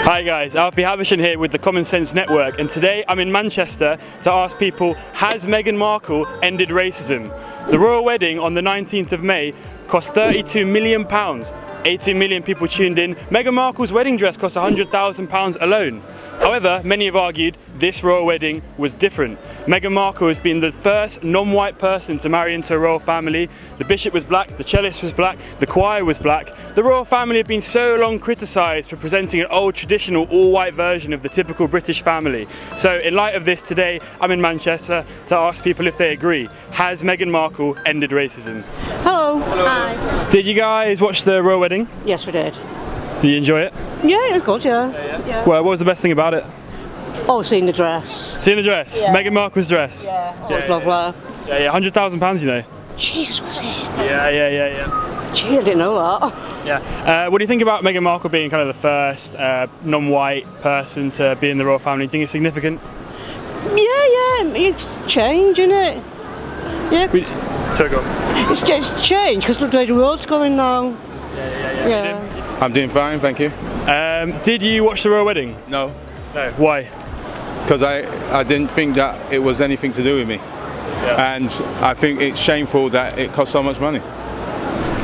Hi guys, Alfie Havisham here with the TCS Network, and today I'm in Manchester to ask people, has Meghan Markle ended racism? The royal wedding on the 19th of May cost £32 million. 18 million people tuned in. Meghan Markle's wedding dress cost £100,000 alone. However, many have argued this royal wedding was different. Meghan Markle has been the first non-white person to marry into a royal family. The bishop was black, the cellist was black, the choir was black. The royal family have been so long criticised for presenting an old traditional all-white version of the typical British family. So in light of this, today I'm in Manchester to ask people if they agree. Has Meghan Markle ended racism? Hello. Hi. Did you guys watch the royal wedding? Yes, we did. Did you enjoy it? Yeah, it was good, yeah. Well, what was the best thing about it? Oh, seeing the dress. Seeing the dress? Yeah. Meghan Markle's dress? Yeah, it was lovely. Yeah, £100,000, you know. Jesus, was it? Yeah. Gee, I didn't know that. Yeah. What do you think about Meghan Markle being kind of the first non-white person to be in the royal family? Do you think it's significant? Yeah, it's change, isn't it? Yeah. So go on. It's just change, because look where the world's going now. Yeah. I'm doing fine, thank you. Did you watch the royal wedding? No, Why? because I didn't think that it was anything to do with me. Yeah. And I think it's shameful that it costs so much money.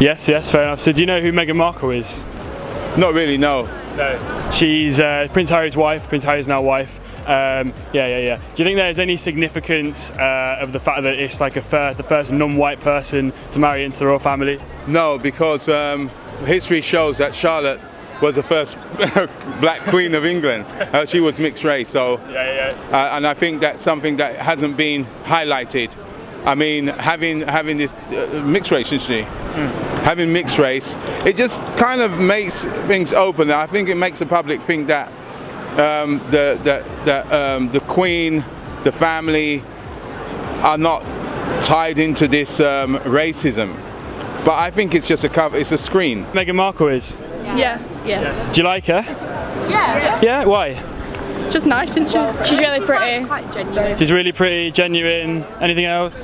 Yes, fair enough. So do you know who Meghan Markle is? Not really, no. No. She's Prince Harry's wife. Prince Harry's now wife. Yeah. Do you think there's any significance of the fact that it's like the first non-white person to marry into the royal family? No, because history shows that Charlotte was the first black queen of England. She was mixed race, so and I think that's something that hasn't been highlighted. I mean, having this mixed race, isn't she? Having mixed race, it just kind of makes things open. I think it makes the public think that the Queen, the family, are not tied into this racism. But I think it's just a cover. It's a screen. Meghan Markle is. Yeah. Do you like her? Yeah. Yeah. Why? Just nice, isn't she? She's really pretty. Quite genuine. She's really pretty, genuine. Anything else?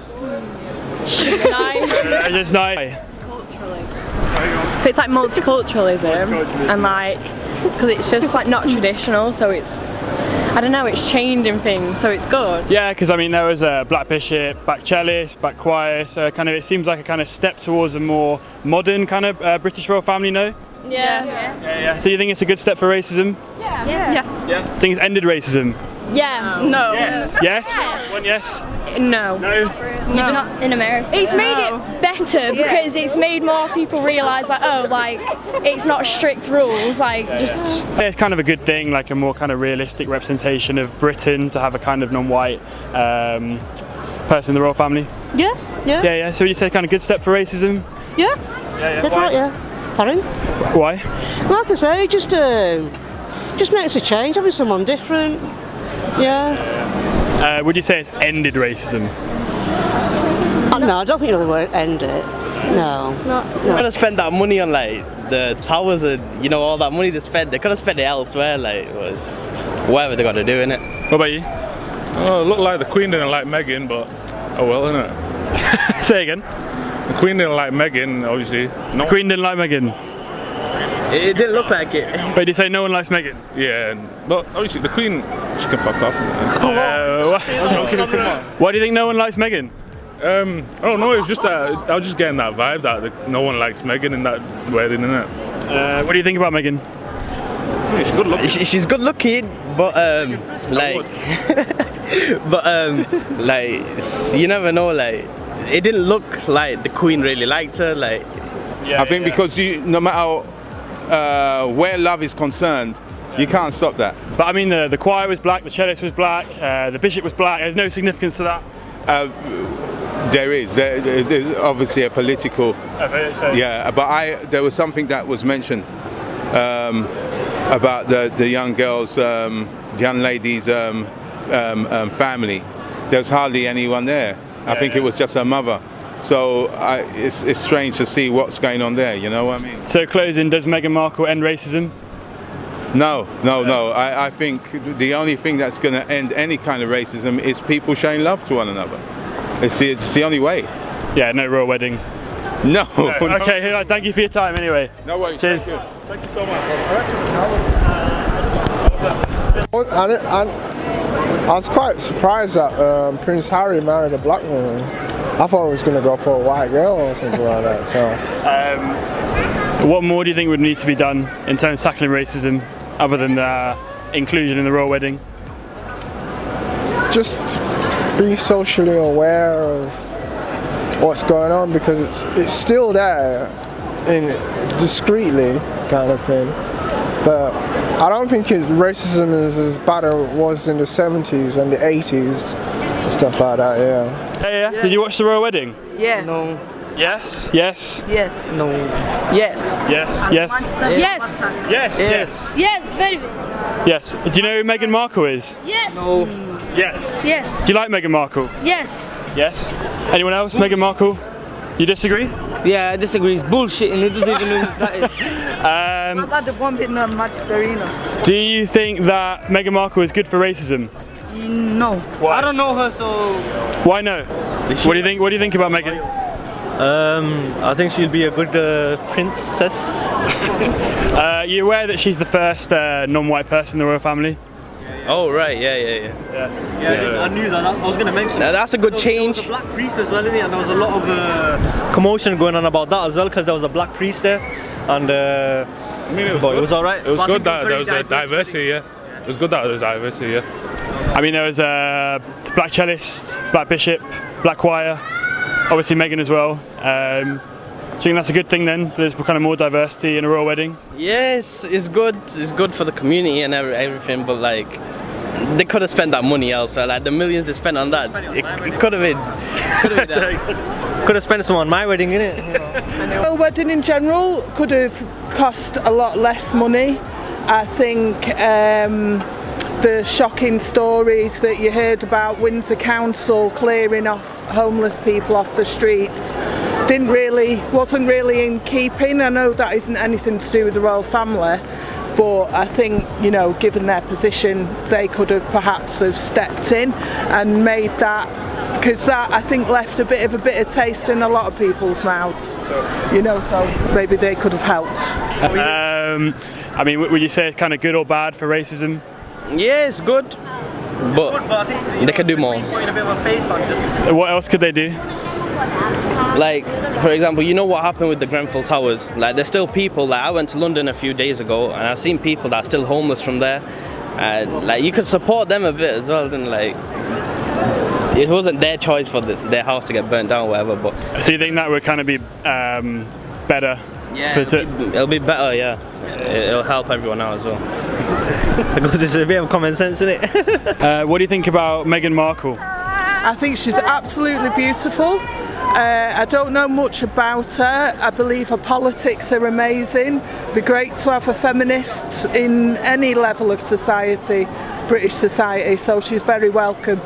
She's nice. Just nice. It's like multiculturalism and like, because it's just like not traditional, so it's, I don't know, it's changing things, so it's good. Yeah, because I mean there was a black bishop, black cellist, black choir, so kind of it seems like a kind of step towards a more modern kind of British royal family, no? Yeah. So you think it's a good step for racism? Yeah. Think it's ended racism? Yeah. No. Yes? One yes? No. No? Not in America. It's made it better because it's made more people realise like, oh, like it's not strict rules, like just. It's kind of a good thing, like a more kind of realistic representation of Britain to have a kind of non-white person in the royal family. Yeah. So you say kind of good step for racism? Yeah. Why? That's right, yeah. Pardon? Why? Like I say, just makes a change, having someone different. Yeah. Would you say it's ended racism? No, I don't think it'll end it. No. They could have spent that money on like the towers and all that money they spent. They could have spent it elsewhere. Like it was whatever they got to do in it. What about you? Oh, it looked like the Queen didn't like Meghan, but oh well, innit? Say again. The Queen didn't like Meghan, obviously. No. Queen didn't like Meghan. It didn't look like it. Wait, did you say no one likes Meghan? Yeah, but obviously the Queen, she can fuck off. Why do you think no one likes Meghan? I don't know. It was just that I was just getting that vibe that no one likes Meghan in that wedding, innit? What do you think about Meghan? Yeah, she's good looking. She's good looking, but you never know. Like it didn't look like the Queen really liked her. Like I think because no matter where love is concerned, you can't stop that. But I mean, the choir was black, the cellist was black, the bishop was black. There's no significance to that. There's obviously a political. Yeah, but there was something that was mentioned about the young girls, young ladies' family. There's hardly anyone there. I think it was just her mother. So it's strange to see what's going on there, you know what I mean? So closing, does Meghan Markle end racism? No. I think the only thing that's going to end any kind of racism is people showing love to one another. It's the only way. Yeah, no royal wedding. No. Okay, thank you for your time anyway. No worries. Cheers. Thank you so much. I was quite surprised that Prince Harry married a black woman. I thought he was going to go for a white girl or something like that. So, what more do you think would need to be done in terms of tackling racism, other than inclusion in the royal wedding? just be socially aware of what's going on, because it's still there, in discreetly kind of thing. But I don't think racism is as bad as it was in the 70s and the 80s and stuff like that. Yeah. Yeah. Did you watch the royal wedding? Yeah. No. Yes. Yes. Yes. No. Yes. Yes. Yes. Yes. Yes. Yes. Yes. Very. Yes. Do you know who Meghan Markle is? Yes. No. Yes. Yes. Do you like Meghan Markle? Yes. Yes. Anyone else? Meghan Markle? You disagree? Yeah, I disagree. It's bullshit, and it doesn't even know who that is. What about the one in Manchester Arena? Do you think that Meghan Markle is good for racism? No. Why? I don't know her, so. Why no? What do you think? What do you think about Meghan? I think she'll be a good princess. You aware that she's the first non-white person in the royal family? Oh right, yeah. I knew that. I was going to mention that. That's a good change. There was a black priest as well, isn't it? And there was a lot of commotion going on about that as well, because there was a black priest there, and I mean, it was alright. It was good that there was a diversity, yeah. It was good that there was diversity, yeah. I mean, there was a black cellist, black bishop, black choir, obviously Meghan as well. Do you think that's a good thing then? There's kind of more diversity in a royal wedding? Yes, it's good. It's good for the community and everything, but like, they could have spent that money elsewhere. Like the millions they spent on that, it could have been. Could have spent some on my wedding, innit? A wedding in general could have cost a lot less money. I think the shocking stories that you heard about Windsor Council clearing off homeless people off the streets wasn't really in keeping. I know that isn't anything to do with the royal family, but I think, you know, given their position, they could have perhaps have stepped in and made that, because that, I think, left a bit of a bitter taste in a lot of people's mouths, you know, so maybe they could have helped. I mean, would you say it's kind of good or bad for racism? Yeah, it's good, but they can do more. What else could they do? Like, for example, you know what happened with the Grenfell Towers? Like, there's still people, like, I went to London a few days ago, and I've seen people that are still homeless from there. And like, you could support them a bit as well, then, like, it wasn't their choice for their house to get burnt down or whatever, but... So you think that would kind of be better? Yeah, it'll be better, yeah. It'll help everyone out as well. Because it's a bit of common sense, isn't it? What do you think about Meghan Markle? I think she's absolutely beautiful. I don't know much about her. I believe her politics are amazing. It'd be great to have a feminist in any level of society, British society, so she's very welcome.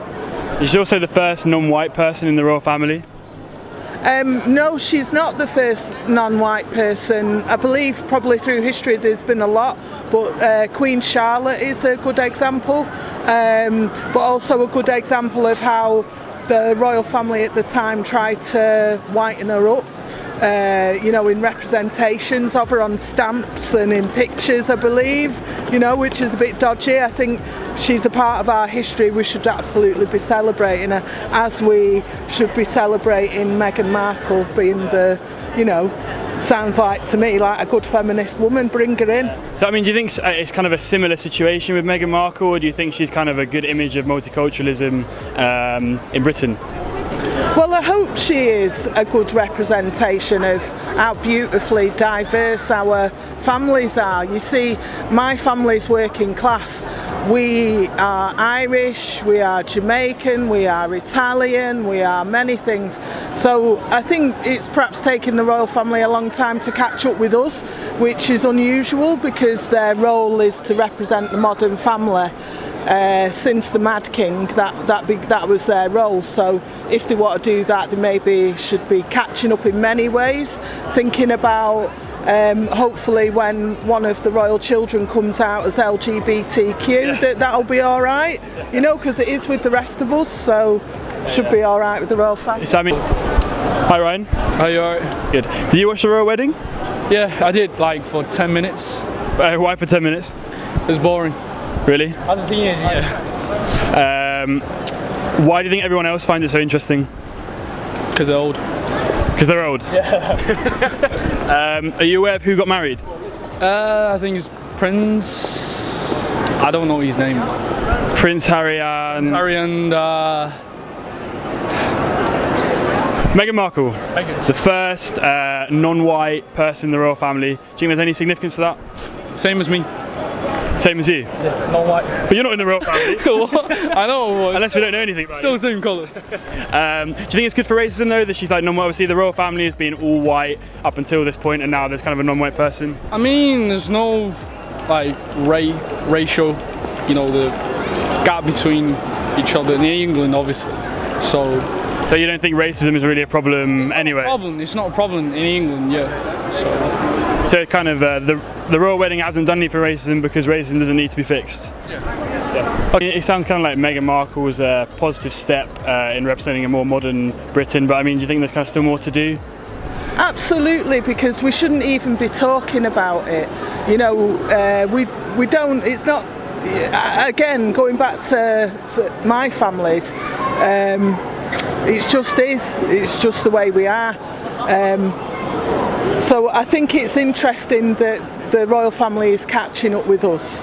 She's also the first non-white person in the royal family. No, she's not the first non-white person. I believe probably through history there's been a lot, but Queen Charlotte is a good example, but also a good example of how the royal family at the time tried to whiten her up, you know, in representations of her on stamps and in pictures, I believe, you know, which is a bit dodgy. I think she's a part of our history. We should absolutely be celebrating her, as we should be celebrating Meghan Markle being the, you know, sounds like to me like a good feminist woman. Bring her in. So I mean, do you think it's kind of a similar situation with Meghan Markle, or do you think she's kind of a good image of multiculturalism in Britain? Well, I hope she is a good representation of how beautifully diverse our families are. You see, my family's working class. We are Irish, we are Jamaican, we are Italian, we are many things. So I think it's perhaps taken the royal family a long time to catch up with us, which is unusual because their role is to represent the modern family. Since the Mad King, that was their role. So if they want to do that, they maybe should be catching up in many ways, thinking about hopefully when one of the royal children comes out as LGBTQ, that'll be all right, you know, because it is with the rest of us, so should be all right with the royal family. So, I mean, hi Ryan. Hi, you alright? Good. Did you watch the royal wedding? Yeah, I did, like for 10 minutes. Why for 10 minutes? It was boring. Really? As a teenager, yeah. Why do you think everyone else finds it so interesting? Because they're old. Because they're old? Yeah. Are you aware of who got married? I think it's Prince... I don't know his name. Prince Harry and... Meghan Markle, the first non-white person in the royal family. Do you think there's any significance to that? Same as me. Same as you? Yeah, non-white. But you're not in the royal family. I know. Unless we don't know anything about Still the same colour. Do you think it's good for racism though, that she's like non-white? Obviously the royal family has been all white up until this point, and now there's kind of a non-white person. I mean, there's no like racial, you know, the gap between each other in England, obviously. So you don't think racism is really a problem anyway? It's not a problem in England, yeah. So kind of the royal wedding hasn't done anything for racism because racism doesn't need to be fixed. Yeah. Okay, it sounds kind of like Meghan Markle was a positive step in representing a more modern Britain, but I mean, do you think there's kind of still more to do? Absolutely, because we shouldn't even be talking about it. You know, we don't. It's not. Again, going back to my families. It just is. It's just the way we are. So I think it's interesting that the royal family is catching up with us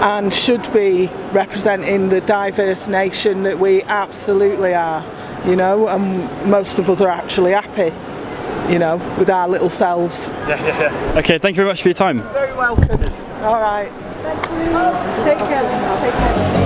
and should be representing the diverse nation that we absolutely are, you know, and most of us are actually happy, you know, with our little selves. Yeah. Okay, thank you very much for your time. Very welcome. All right. Thank you. Take care. Take care.